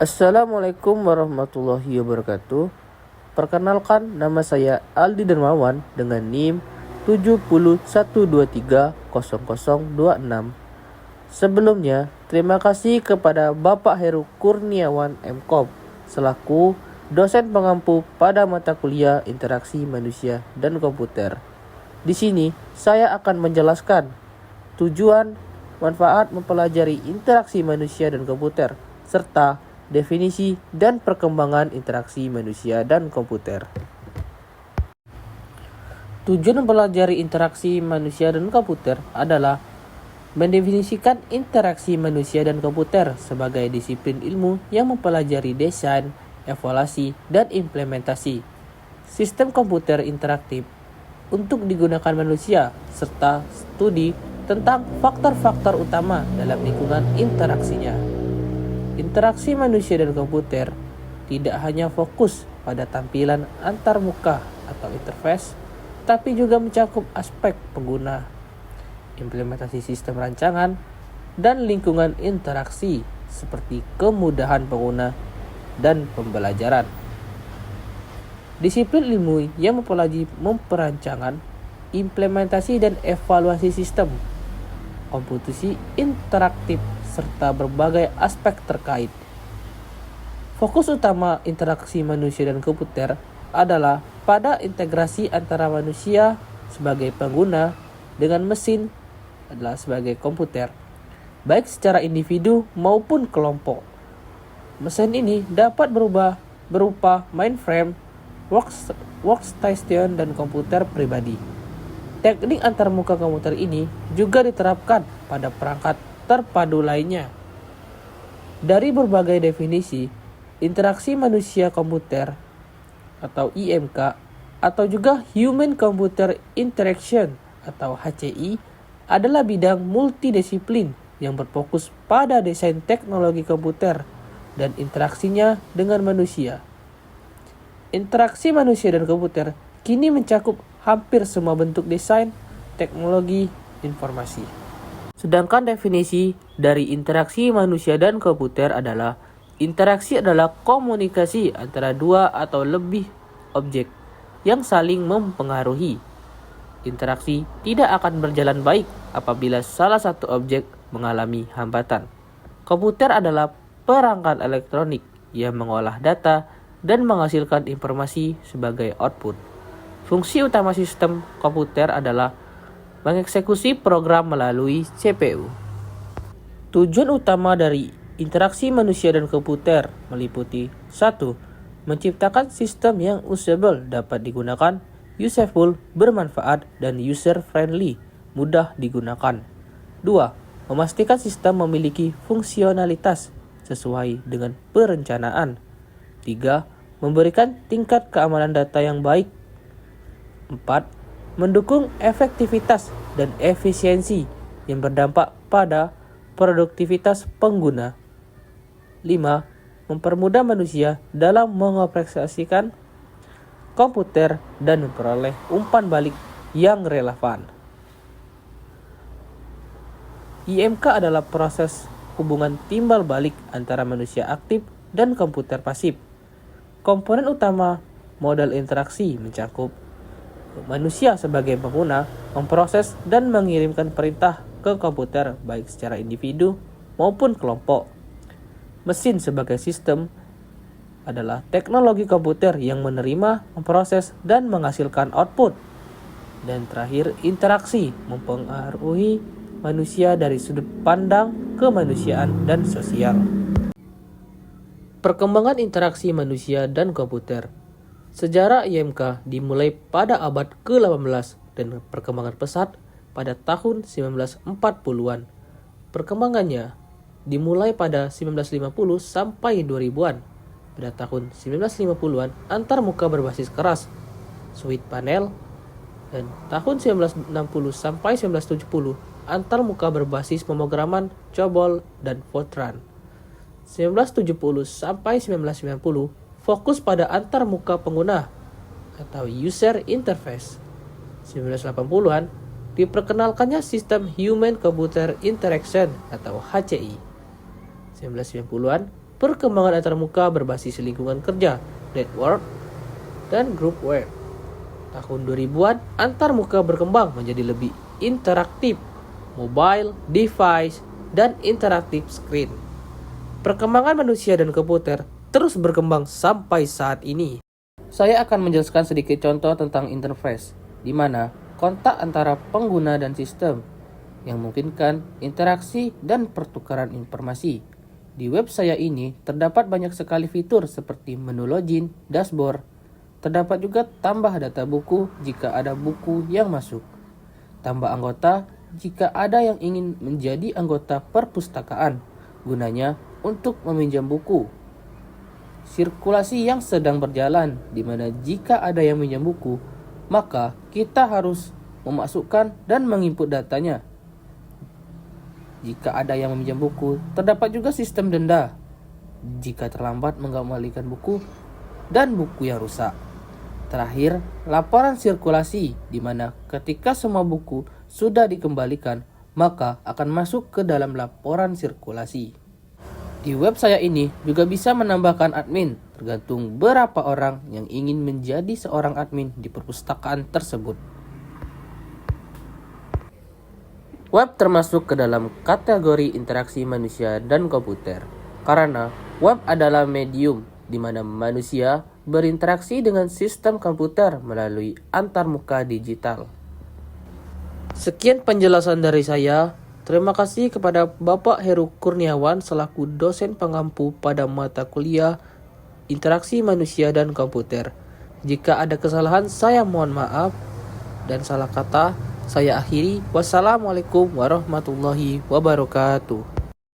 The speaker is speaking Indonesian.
Assalamualaikum warahmatullahi wabarakatuh. Perkenalkan, nama saya Aldi Dermawan dengan NIM 7012300026. Sebelumnya, terima kasih kepada Bapak Heru Kurniawan MKOM selaku dosen pengampu pada mata kuliah Interaksi Manusia dan Komputer. Di sini saya akan menjelaskan tujuan, manfaat mempelajari interaksi manusia dan komputer, serta definisi dan perkembangan interaksi manusia dan komputer. Tujuan mempelajari interaksi manusia dan komputer adalah mendefinisikan interaksi manusia dan komputer sebagai disiplin ilmu yang mempelajari desain, evaluasi, dan implementasi sistem komputer interaktif untuk digunakan manusia, serta studi tentang faktor-faktor utama dalam lingkungan interaksinya. Interaksi manusia dan komputer tidak hanya fokus pada tampilan antarmuka atau interface, tapi juga mencakup aspek pengguna, implementasi sistem rancangan, dan lingkungan interaksi seperti kemudahan pengguna dan pembelajaran. Disiplin ilmu yang mempelajari perancangan, implementasi dan evaluasi sistem, komputasi interaktif, serta berbagai aspek terkait. Fokus utama interaksi manusia dan komputer adalah pada integrasi antara manusia sebagai pengguna dengan mesin adalah sebagai komputer, baik secara individu maupun kelompok. Mesin ini dapat berupa mainframe, workstation, dan komputer pribadi. Teknik antarmuka komputer ini juga diterapkan pada perangkat terpadu lainnya. Dari berbagai definisi, interaksi manusia komputer atau IMK atau juga Human Computer Interaction atau HCI adalah bidang multidisiplin yang berfokus pada desain teknologi komputer dan interaksinya dengan manusia. Interaksi manusia dan komputer kini mencakup hampir semua bentuk desain teknologi informasi. Sedangkan definisi dari interaksi manusia dan komputer adalah interaksi adalah komunikasi antara dua atau lebih objek yang saling mempengaruhi. Interaksi tidak akan berjalan baik apabila salah satu objek mengalami hambatan. Komputer adalah perangkat elektronik yang mengolah data dan menghasilkan informasi sebagai output. Fungsi utama sistem komputer adalah mengeksekusi program melalui CPU. Tujuan utama dari interaksi manusia dan komputer meliputi 1. Menciptakan sistem yang usable, dapat digunakan, useful, bermanfaat, dan user-friendly, mudah digunakan. 2. Memastikan sistem memiliki fungsionalitas sesuai dengan perencanaan. 3. Memberikan tingkat keamanan data yang baik. 4. Mendukung efektivitas dan efisiensi yang berdampak pada produktivitas pengguna. 5. Mempermudah manusia dalam mengoperasikan komputer dan memperoleh umpan balik yang relevan. IMK adalah proses hubungan timbal balik antara manusia aktif dan komputer pasif. Komponen utama model interaksi mencakup manusia sebagai pengguna memproses dan mengirimkan perintah ke komputer baik secara individu maupun kelompok. Mesin sebagai sistem adalah teknologi komputer yang menerima, memproses, dan menghasilkan output. Dan terakhir, interaksi mempengaruhi manusia dari sudut pandang kemanusiaan dan sosial. Perkembangan interaksi manusia dan komputer. Sejarah IMK dimulai pada abad ke-18 dan perkembangan pesat pada tahun 1940-an. Perkembangannya dimulai pada 1950 sampai 2000-an. Pada tahun 1950-an, antarmuka berbasis keras, switch panel, dan tahun 1960 sampai 1970, antarmuka berbasis pemrograman COBOL dan Fortran. 1970 sampai 1990 fokus pada antarmuka pengguna atau user interface. 1980-an diperkenalkannya sistem Human Computer Interaction atau HCI. 1990-an perkembangan antarmuka berbasis lingkungan kerja, network, dan group web. Tahun 2000-an, antarmuka berkembang menjadi lebih interaktif, mobile, device, dan interaktif screen. Perkembangan manusia dan komputer terus berkembang sampai saat ini. Saya akan menjelaskan sedikit contoh tentang interface, di mana kontak antara pengguna dan sistem, yang memungkinkan interaksi dan pertukaran informasi. Di web saya ini terdapat banyak sekali fitur seperti menu login, dashboard. Terdapat juga tambah data buku jika ada buku yang masuk. Tambah anggota jika ada yang ingin menjadi anggota perpustakaan. Gunanya untuk meminjam buku. Sirkulasi yang sedang berjalan, di mana jika ada yang minjam buku, maka kita harus memasukkan dan menginput datanya. Jika ada yang meminjam buku, terdapat juga sistem denda jika terlambat mengembalikan buku dan buku yang rusak. Terakhir, laporan sirkulasi, di mana ketika semua buku sudah dikembalikan, maka akan masuk ke dalam laporan sirkulasi. Di web saya ini juga bisa menambahkan admin, tergantung berapa orang yang ingin menjadi seorang admin di perpustakaan tersebut. Web termasuk ke dalam kategori interaksi manusia dan komputer, karena web adalah medium di mana manusia berinteraksi dengan sistem komputer melalui antarmuka digital. Sekian penjelasan dari saya. Terima kasih kepada Bapak Heru Kurniawan selaku dosen pengampu pada mata kuliah Interaksi Manusia dan Komputer. Jika ada kesalahan, saya mohon maaf, dan salah kata saya akhiri. Wassalamualaikum warahmatullahi wabarakatuh.